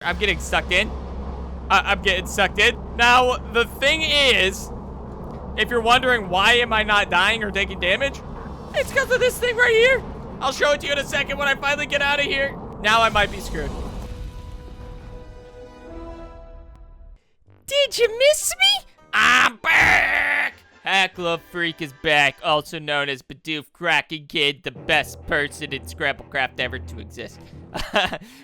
I'm getting sucked in. I'm getting sucked in. Now, the thing is, if you're wondering why am I not dying or taking damage, it's because of this thing right here. I'll show it to you in a second when I finally get out of here. Now I might be screwed. Did you miss me? I'm back! Hackla Freak is back, also known as Bidoof Kraken Kid, the best person in Scramblecraft ever to exist.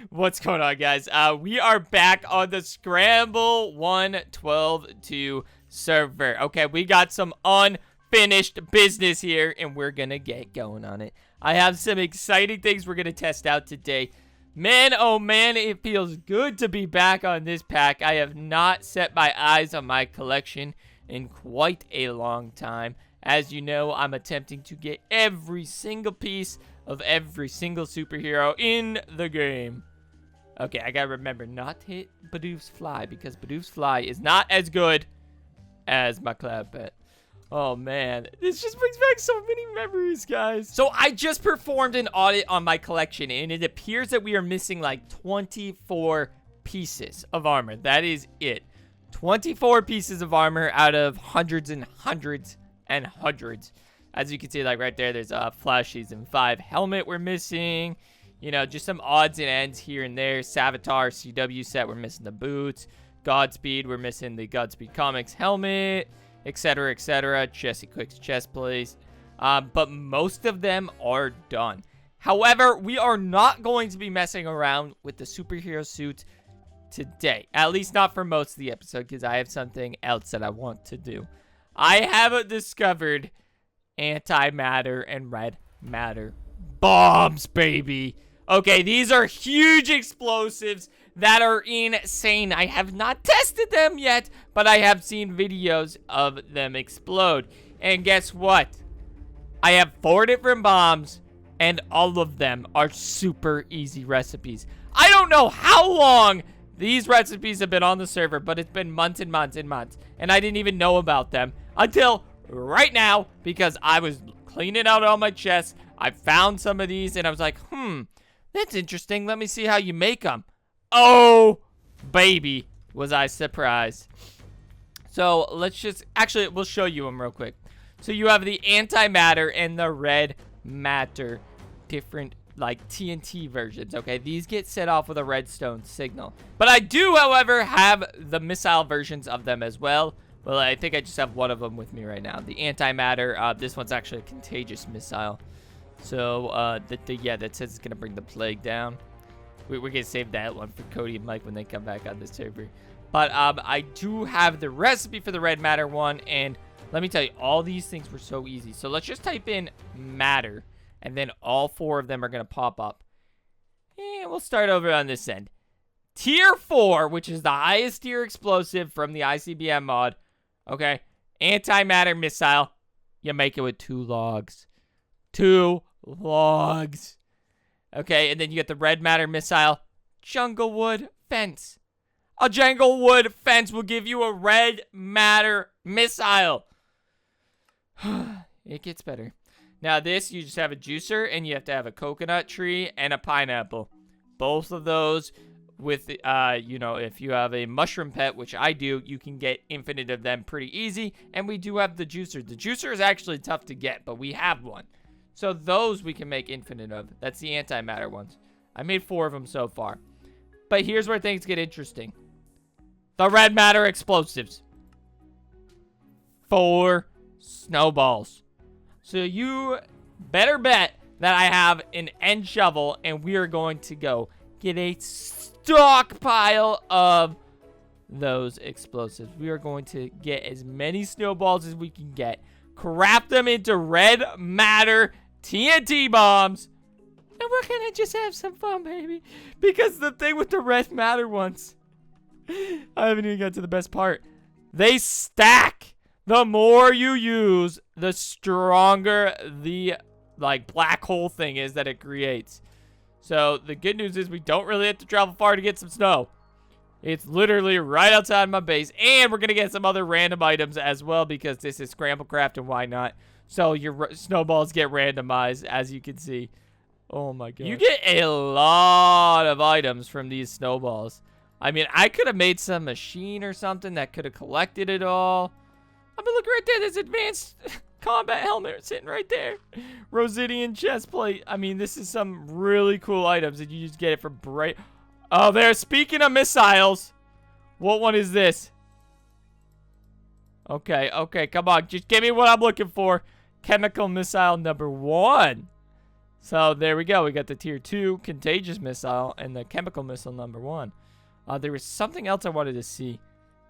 What's going on, guys? We are back on the Scramble 1.12.2 server. Okay, we got some unfinished business here, and we're gonna get going on it. I have some exciting things we're gonna test out today. Man, oh man, it feels good to be back on this pack. I have not set my eyes on my collection in quite a long time. As you know, I'm attempting to get every single piece of every single superhero in the game. Okay, I gotta remember not to hit Bidoof's fly, because Bidoof's fly is not as good as my cloud pet. Oh man, this just brings back so many memories, guys. So I just performed an audit on my collection, and it appears that we are missing like 24 pieces of armor. That is it. 24 pieces of armor out of hundreds and hundreds and hundreds. As you can see, like right there, there's a Flash Season 5 helmet we're missing. You know, just some odds and ends here and there. Savitar CW set, we're missing the boots. Godspeed, we're missing the Godspeed Comics helmet, etc., etc. Jesse Quick's chest plates. But most of them are done. However, we are not going to be messing around with the superhero suits today. At least not for most of the episode, because I have something else that I want to do. I have discovered antimatter and red matter bombs, baby. Okay, these are huge explosives that are insane. I have not tested them yet, but I have seen videos of them explode. And guess what? I have 4 different bombs, and all of them are super easy recipes. I don't know how long these recipes have been on the server, but it's been months and months and months, and I didn't even know about them until right now, because I was cleaning out all my chests. I found some of these, and I was like, that's interesting. Let me see how you make them. Oh, baby, was I surprised. So let's just, actually, we'll show you them real quick. So you have the antimatter and the red matter, different like TNT versions. Okay, these get set off with a redstone signal. But I do, however, have the missile versions of them as well. Well, I think I just have one of them with me right now. The antimatter, this one's actually a contagious missile. So, yeah, that says it's gonna bring the plague down. We're gonna save that one for Cody and Mike when they come back on the server. But I do have the recipe for the red matter one, and let me tell you, all these things were so easy. So let's just type in matter, and then all 4 of them are gonna pop up. And we'll start over on this end. Tier 4, which is the highest tier explosive from the ICBM mod. Okay, antimatter missile. You make it with 2 logs. 2 logs. Okay, and then you get the red matter missile. Junglewood fence. A junglewood fence will give you a red matter missile. It gets better. Now this, you just have a juicer, and you have to have a coconut tree and a pineapple. Both of those with, you know, if you have a mushroom pet, which I do, you can get infinite of them pretty easy. And we do have the juicer. The juicer is actually tough to get, but we have one. So those we can make infinite of. That's the antimatter ones. I made 4 of them so far. But here's where things get interesting. The red matter explosives. 4 snowballs. So you better bet that I have an end shovel, and we are going to go get a stockpile of those explosives. We are going to get as many snowballs as we can get, craft them into red matter TNT bombs, and we're gonna just have some fun, baby. Because the thing with the red matter ones, I haven't even got to the best part. They stack. The more you use, the stronger the like black hole thing is that it creates. So the good news is we don't really have to travel far to get some snow. It's literally right outside my base, and we're gonna get some other random items as well, because this is Scramblecraft, and why not? So your snowballs get randomized, as you can see. Oh my god. You get a lot of items from these snowballs. I mean, I could have made some machine or something that could have collected it all. I mean, look right there. There's advanced combat helmet sitting right there. Rosidian chest plate. I mean, this is some really cool items that you just get it for bright. Oh, there. Speaking of missiles, what one is this? Okay, okay, come on. Just give me what I'm looking for. Chemical missile number 1. So there we go. We got the tier 2 contagious missile and the chemical missile number 1. There was something else I wanted to see.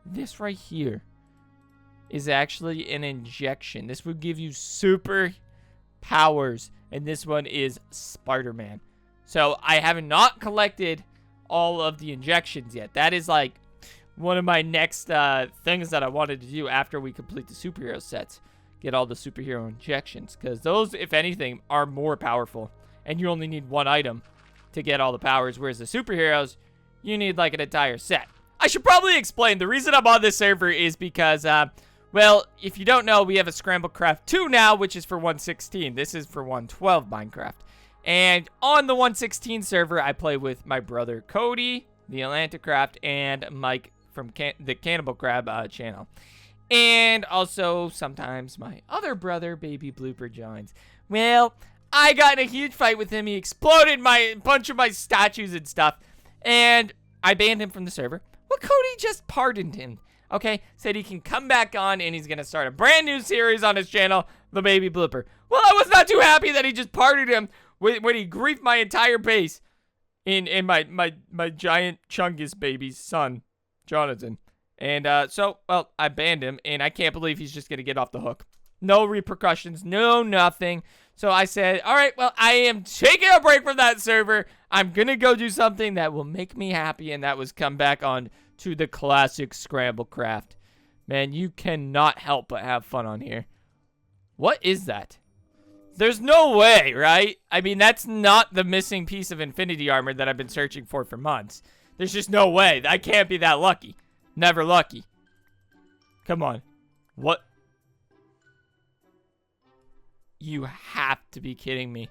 This right here is actually an injection. This would give you super powers. And this one is Spider-Man. So I have not collected all of the injections yet. That is like one of my next things that I wanted to do after we complete the superhero sets. Get all the superhero injections. Because those, if anything, are more powerful. And you only need one item to get all the powers. Whereas the superheroes, you need like an entire set. I should probably explain. The reason I'm on this server is because, well, if you don't know, we have a Scramblecraft 2 now, which is for 1.16. This is for 1.12 Minecraft. And on the 1.16 server, I play with my brother Cody, the Atlanticraft, and Mike from the Cannibal Crab channel. And also, sometimes my other brother, Baby Blooper, joins. Well, I got in a huge fight with him. He exploded my bunch of my statues and stuff. And I banned him from the server. Well, Cody just pardoned him. Okay, said he can come back on and he's going to start a brand new series on his channel, The Baby Blooper. Well, I was not too happy that he just pardoned him when he griefed my entire base in my giant Chungus baby's son, Jonathan. And so, well, I banned him, and I can't believe he's just going to get off the hook. No repercussions, no nothing. So I said, all right, well, I am taking a break from that server. I'm going to go do something that will make me happy, and that was come back on to the classic Scramblecraft. Man, you cannot help but have fun on here. What is that? There's no way, right? I mean, that's not the missing piece of infinity armor that I've been searching for months. There's just no way. I can't be that lucky. Never lucky. Come on. What? You have to be kidding me.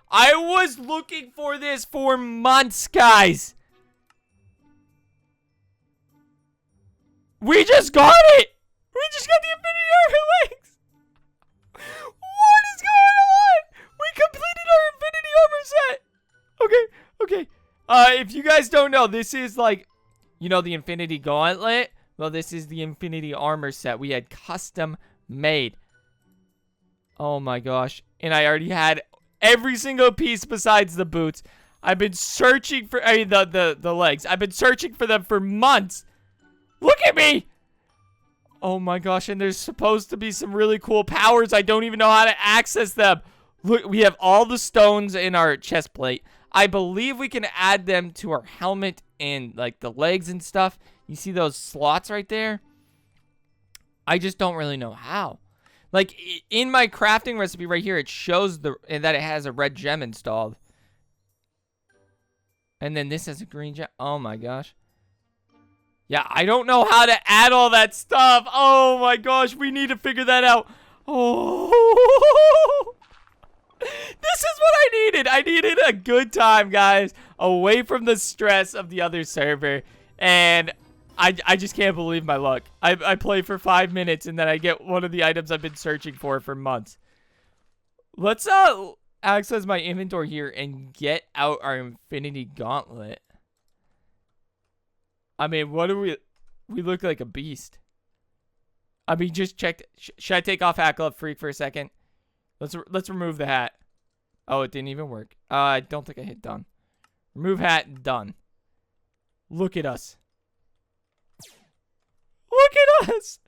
I was looking for this for months, guys. We just got it. We just got the infinity armor legs. What is going on? We completed our infinity armor set. Okay. If you guys don't know, this is like, you know, the infinity gauntlet. Well, this is the infinity armor set we had custom made. Oh my gosh. And I already had every single piece besides the boots. I've been searching for, I mean, the legs. I've been searching for them for months. Look at me. Oh my gosh. And there's supposed to be some really cool powers. I don't even know how to access them. Look, we have all the stones in our chest plate. I believe we can add them to our helmet and like the legs and stuff. You see those slots right there? I just don't really know how. Like in my crafting recipe right here, it shows that it has a red gem installed. And then this has a green gem. Oh my gosh. Yeah, I don't know how to add all that stuff. Oh my gosh, we need to figure that out. Oh. This is what I needed. I needed a good time, guys, away from the stress of the other server. And I just can't believe my luck. I play for 5 minutes, and then I get one of the items I've been searching for months. Let's access my inventory here and get out our infinity gauntlet. I mean, what do we look like a beast. I mean, just check. Should I take off Hat Glove Freak for a second? Let's remove the hat. Oh, it didn't even work. I don't think I hit done. Remove hat, done. Look at us. Look at us.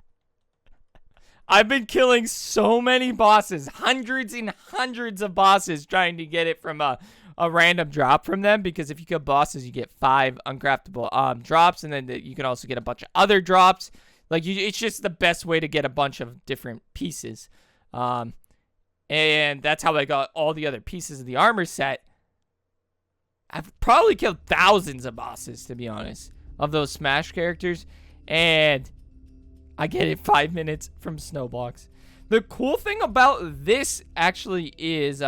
I've been killing so many bosses. Hundreds and hundreds of bosses trying to get it from a random drop from them. Because if you kill bosses, you get 5 uncraftable drops. And then you can also get a bunch of other drops. Like, it's just the best way to get a bunch of different pieces. And that's how I got all the other pieces of the armor set. I've probably killed thousands of bosses, to be honest, of those Smash characters. And I get it 5 minutes from snow blocks. The cool thing about this actually is,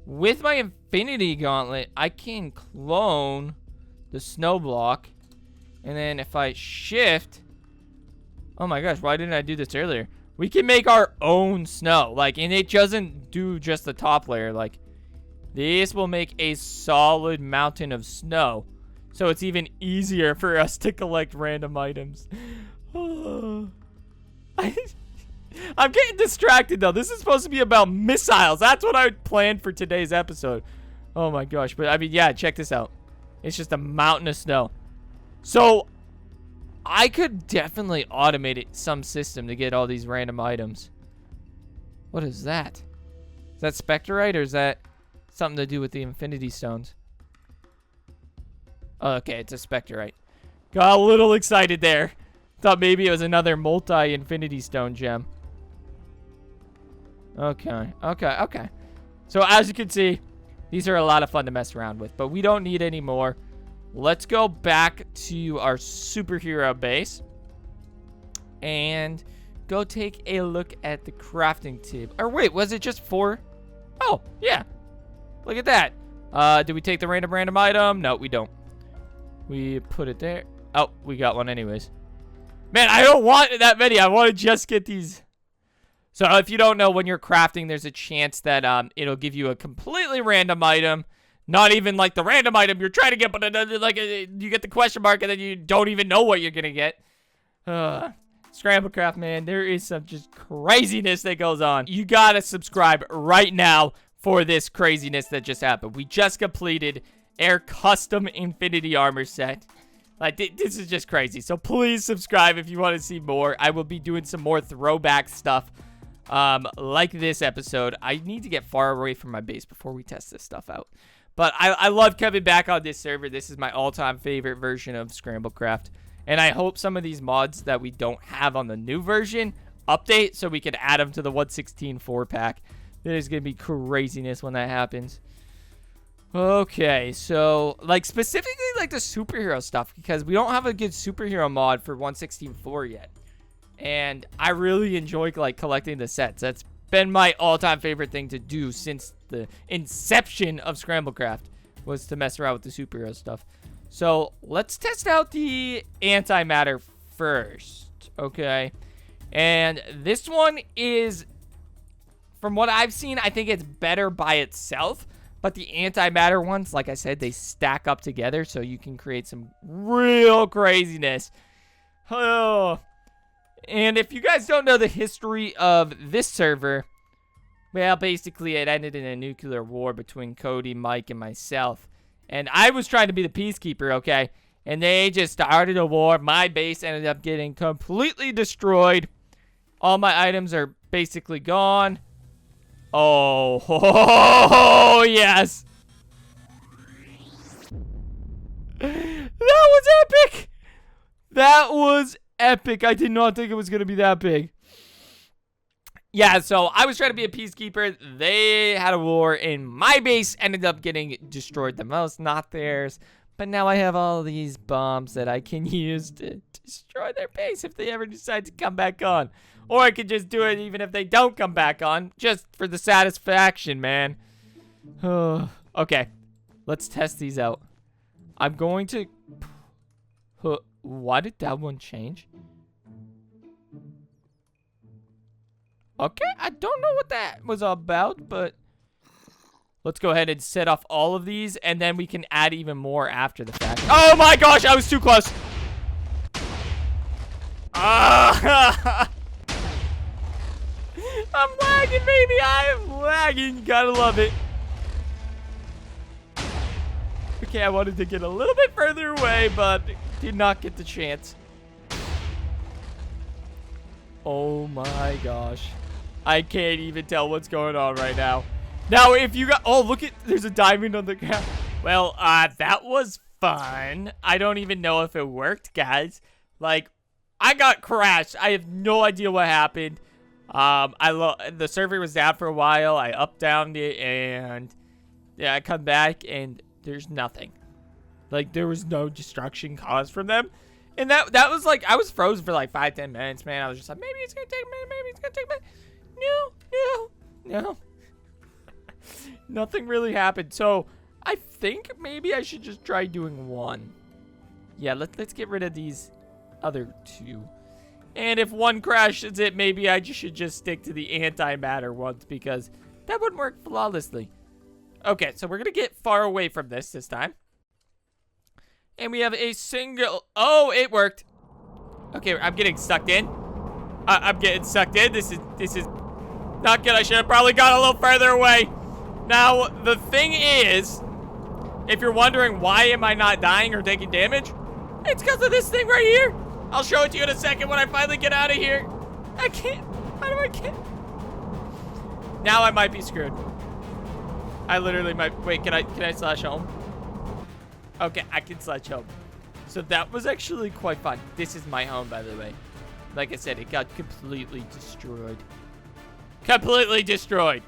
with my Infinity Gauntlet, I can clone the snow block And then if I shift... Oh my gosh, why didn't I do this earlier? We can make our own snow. Like, and it doesn't do just the top layer. Like, this will make a solid mountain of snow. So it's even easier for us to collect random items. I'm getting distracted, though. This is supposed to be about missiles. That's what I planned for today's episode. Oh my gosh. But, I mean, yeah, check this out. It's just a mountain of snow. So... I could definitely automate it, some system to get all these random items. What is that? Is that Specterite or is that something to do with the Infinity Stones? Oh, okay, it's a Specterite. Got a little excited there. Thought maybe it was another multi-Infinity Stone gem. Okay. So as you can see, these are a lot of fun to mess around with, but we don't need any more. Let's go back to our superhero base and go take a look at the crafting table. Or wait, was it just 4? Oh, yeah. Look at that. Did we take the random item? No, we don't. We put it there. Oh, we got one anyways. Man, I don't want that many. I want to just get these. So if you don't know, when you're crafting, there's a chance that it'll give you a completely random item. Not even like the random item you're trying to get, but like you get the question mark and then you don't even know what you're going to get. Scramblecraft, man, there is some just craziness that goes on. You got to subscribe right now for this craziness that just happened. We just completed our custom Infinity Armor set. Like, this is just crazy. So please subscribe if you want to see more. I will be doing some more throwback stuff like this episode. I need to get far away from my base before we test this stuff out. But I love coming back on this server. This is my all-time favorite version of Scramblecraft. And I hope some of these mods that we don't have on the new version update so we can add them to the 1.16 4-pack. There's going to be craziness when that happens. Okay, so, like, specifically, like, the superhero stuff. Because we don't have a good superhero mod for 1.16.4 yet. And I really enjoy, like, collecting the sets. That's been my all-time favorite thing to do since the inception of Scramblecraft, was to mess around with the superhero stuff. So let's test out the antimatter first, okay? And this one is, from what I've seen, I think it's better by itself. But the antimatter ones, like I said, they stack up together, so you can create some real craziness. Oh. And if you guys don't know the history of this server, well, basically it ended in a nuclear war between Cody, Mike, and myself. And I was trying to be the peacekeeper, okay? And they just started a war. My base ended up getting completely destroyed. All my items are basically gone. Oh, yes. That was epic. That was epic. I did not think it was going to be that big. Yeah, so I was trying to be a peacekeeper. They had a war, and my base ended up getting destroyed the most, not theirs. But now I have all these bombs that I can use to destroy their base if they ever decide to come back on. Or I could just do it even if they don't come back on, just for the satisfaction, man. Okay, let's test these out. I'm going to... Why did that one change? Okay, I don't know what that was about, but let's go ahead and set off all of these, and then we can add even more after the fact. Oh my gosh, I was too close. I'm lagging, baby. I'm lagging. Gotta love it. Okay, I wanted to get a little bit further away, but did not get the chance. Oh my gosh. I can't even tell what's going on right now. Now, if you got... Oh, look at... There's a diamond on the ground. Well, that was fun. I don't even know if it worked, guys. Like, I got crashed. I have no idea what happened. The server was down for a while. I up-downed it, and... Yeah, I come back, and there's nothing. Like, there was no destruction caused from them. And that was like... I was frozen for like 5-10 minutes, man. I was just like, maybe it's gonna take a minute. Maybe it's gonna take a minute. No. Nothing really happened. So, I think maybe I should just try doing one. Yeah, let's get rid of these other two. And if one crashes it, maybe I should just stick to the antimatter ones because that would work flawlessly. Okay, so we're going to get far away from this time. And we have a single... Oh, it worked. Okay, I'm getting sucked in. I'm getting sucked in. This is not good. I should have probably gone a little further away. Now, the thing is, if you're wondering why am I not dying or taking damage, it's because of this thing right here. I'll show it to you in a second when I finally get out of here. I can't. How do I get? Now I might be screwed. I literally might. Wait, can I slash home? Okay, I can slash home. So that was actually quite fun. This is my home, by the way. Like I said, it got completely destroyed. Completely destroyed.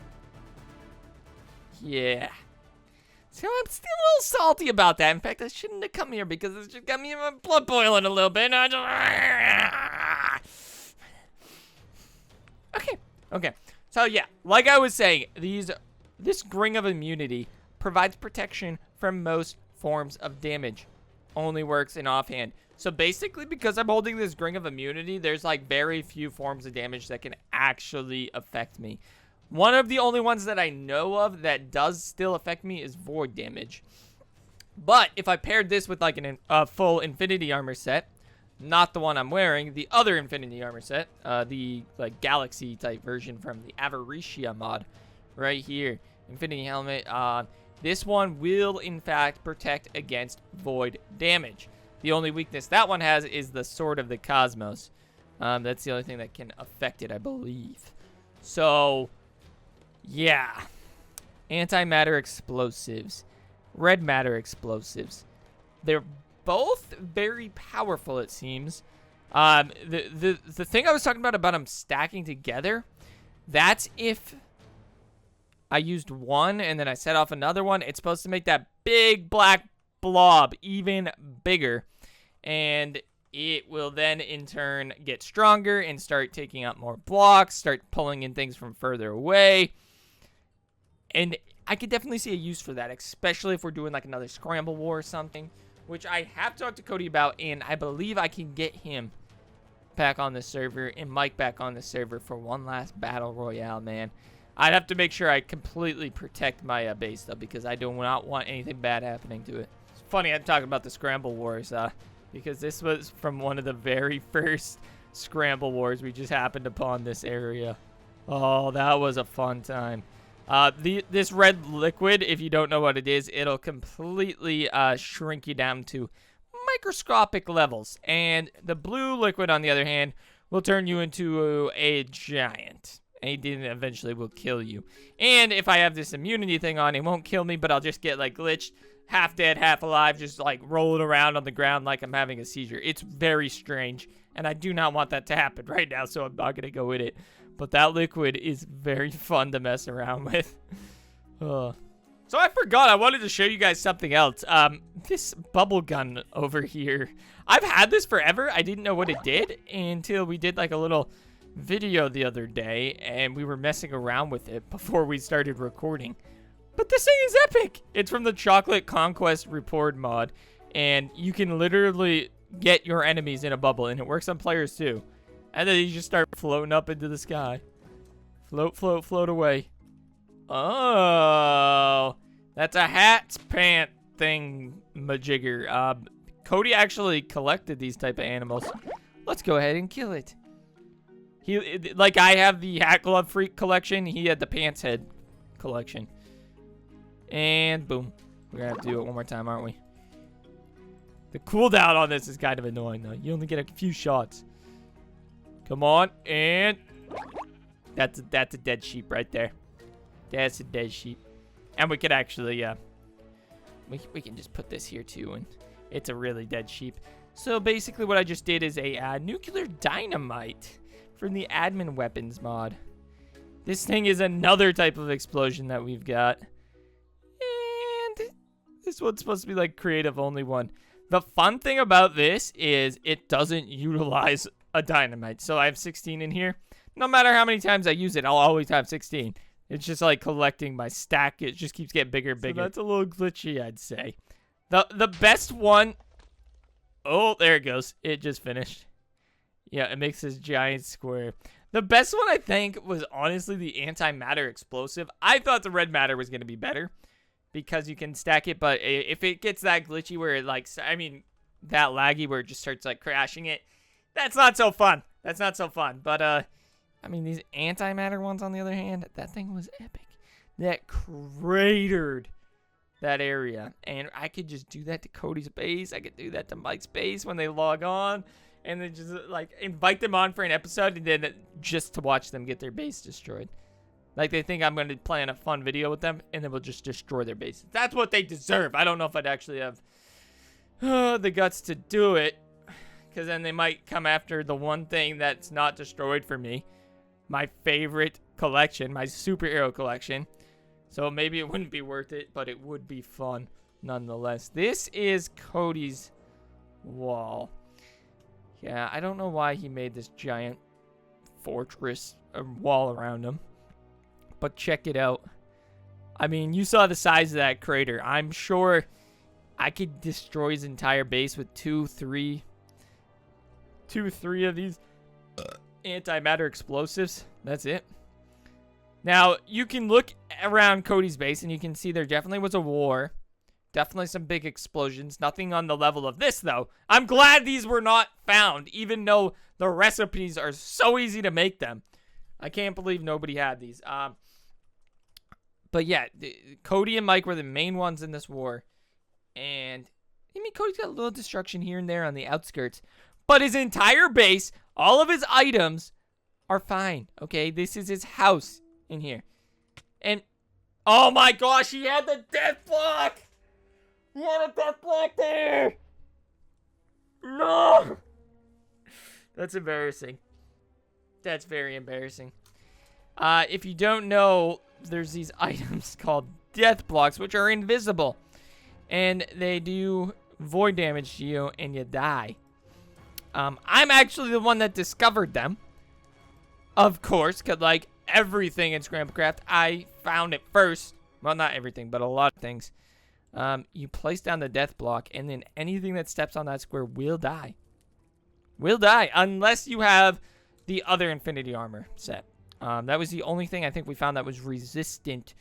Yeah. So I'm still a little salty about that. In fact, I shouldn't have come here because it's just got me my blood boiling a little bit. Okay. So yeah, like I was saying, this ring of immunity provides protection from most forms of damage. Only works in offhand. So basically, because I'm holding this ring of immunity, there's like very few forms of damage that can actually affect me. One of the only ones that I know of that does still affect me is void damage. But if I paired this with like a full infinity armor set, not the one I'm wearing, the other infinity armor set, the like galaxy type version from the Avaricia mod, right here, infinity helmet. This one will in fact protect against void damage. The only weakness that one has is the Sword of the Cosmos. That's the only thing that can affect it, I believe. So, yeah. Antimatter explosives. Red matter explosives. They're both very powerful, it seems. The thing I was talking about them stacking together, that's if I used one and then I set off another one. It's supposed to make that big black blob even bigger. And it will then, in turn, get stronger and start taking out more blocks, start pulling in things from further away. And I could definitely see a use for that, especially if we're doing like another Scramble War or something, which I have talked to Cody about, and I believe I can get him back on the server and Mike back on the server for one last battle royale, man. I'd have to make sure I completely protect my base, though, because I do not want anything bad happening to it. It's funny I'm talking about the Scramble Wars, because this was from one of the very first Scramble Wars we just happened upon this area. Oh, that was a fun time. This red liquid, if you don't know what it is, it'll completely shrink you down to microscopic levels. And the blue liquid, on the other hand, will turn you into a giant. And it eventually will kill you. And if I have this immunity thing on, it won't kill me, but I'll just get like glitched, half dead, half alive, just like rolling around on the ground like I'm having a seizure. It's very strange, and I do not want that to happen right now, so I'm not gonna go with it. But that liquid is very fun to mess around with. So I forgot, I wanted to show you guys something else. This bubble gun over here. I've had this forever. I didn't know what it did until we did like a little video the other day, and we were messing around with it before we started recording. But this thing is epic. It's from the Chocolate Conquest Report mod, and you can literally get your enemies in a bubble, and it works on players too. And then you just start floating up into the sky. Float, float, float away. Oh, that's a hat's pant thing majigger. Cody actually collected these type of animals. Let's go ahead and kill it. Like I have the Hat Glove Freak collection, he had the Pants Head collection. And boom. We're gonna have to do it one more time, aren't we? The cooldown on this is kind of annoying, though. You only get a few shots. Come on, and that's a dead sheep right there. That's a dead sheep. And we could actually, we can just put this here too, and it's a really dead sheep. So basically what I just did is a nuclear dynamite from the admin weapons mod. This thing is another type of explosion that we've got. And this one's supposed to be like creative only one. The fun thing about this is it doesn't utilize a dynamite. So I have 16 in here. No matter how many times I use it, I'll always have 16. It's just like collecting my stack. It just keeps getting bigger and bigger. So that's a little glitchy, I'd say. The best one Oh, there it goes. It just finished. Yeah, it makes this giant square. The best one, I think, was honestly the antimatter explosive. I thought the red matter was going to be better because you can stack it, but if it gets that glitchy where it, like, I mean, that laggy where it just starts, like, crashing it, that's not so fun. That's not so fun. But, I mean, these antimatter ones, on the other hand, that thing was epic. That cratered that area. And I could just do that to Cody's base. I could do that to Mike's base when they log on. And then just, like, invite them on for an episode and then just to watch them get their base destroyed. Like, they think I'm going to plan a fun video with them, and then we'll just destroy their bases. That's what they deserve. I don't know if I'd actually have the guts to do it, because then they might come after the one thing that's not destroyed for me. My favorite collection, my superhero collection. So maybe it wouldn't be worth it, but it would be fun nonetheless. This is Cody's wall. Yeah, I don't know why he made this giant fortress wall around him. But check it out. I mean, you saw the size of that crater. I'm sure I could destroy his entire base with two, three of these antimatter explosives. That's it. Now, you can look around Cody's base and you can see there definitely was a war. Definitely some big explosions. Nothing on the level of this, though. I'm glad these were not found, even though the recipes are so easy to make them. I can't believe nobody had these. But yeah, Cody and Mike were the main ones in this war. And, I mean, Cody's got a little destruction here and there on the outskirts. But his entire base, all of his items are fine, okay? This is his house in here. And, oh my gosh, he had the death block! He had a death block there! No! That's embarrassing. That's very embarrassing. If you don't know, there's these items called death blocks, which are invisible. And they do void damage to you, and you die. I'm actually the one that discovered them. Of course, because, like, everything in Scramblecraft, I found it first. Well, not everything, but a lot of things. You place down the death block, and then anything that steps on that square will die. Will die, unless you have the other Infinity Armor set. That was the only thing I think we found that was resistant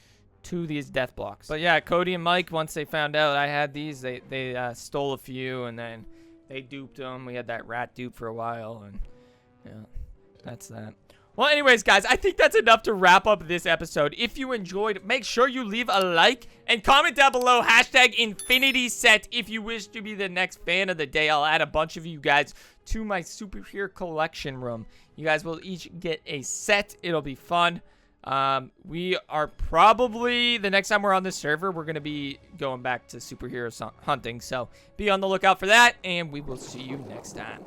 to these death blocks. But yeah, Cody and Mike, once they found out I had these, they stole a few, and then they duped them. We had that rat dupe for a while, and yeah, that's that. Well, anyways, guys, I think that's enough to wrap up this episode. If you enjoyed, make sure you leave a like and comment down below, #InfinitySet, if you wish to be the next fan of the day. I'll add a bunch of you guys to my superhero collection room. You guys will each get a set. It'll be fun. We are probably, the next time we're on this server, we're going to be going back to superhero hunting. So be on the lookout for that, and we will see you next time.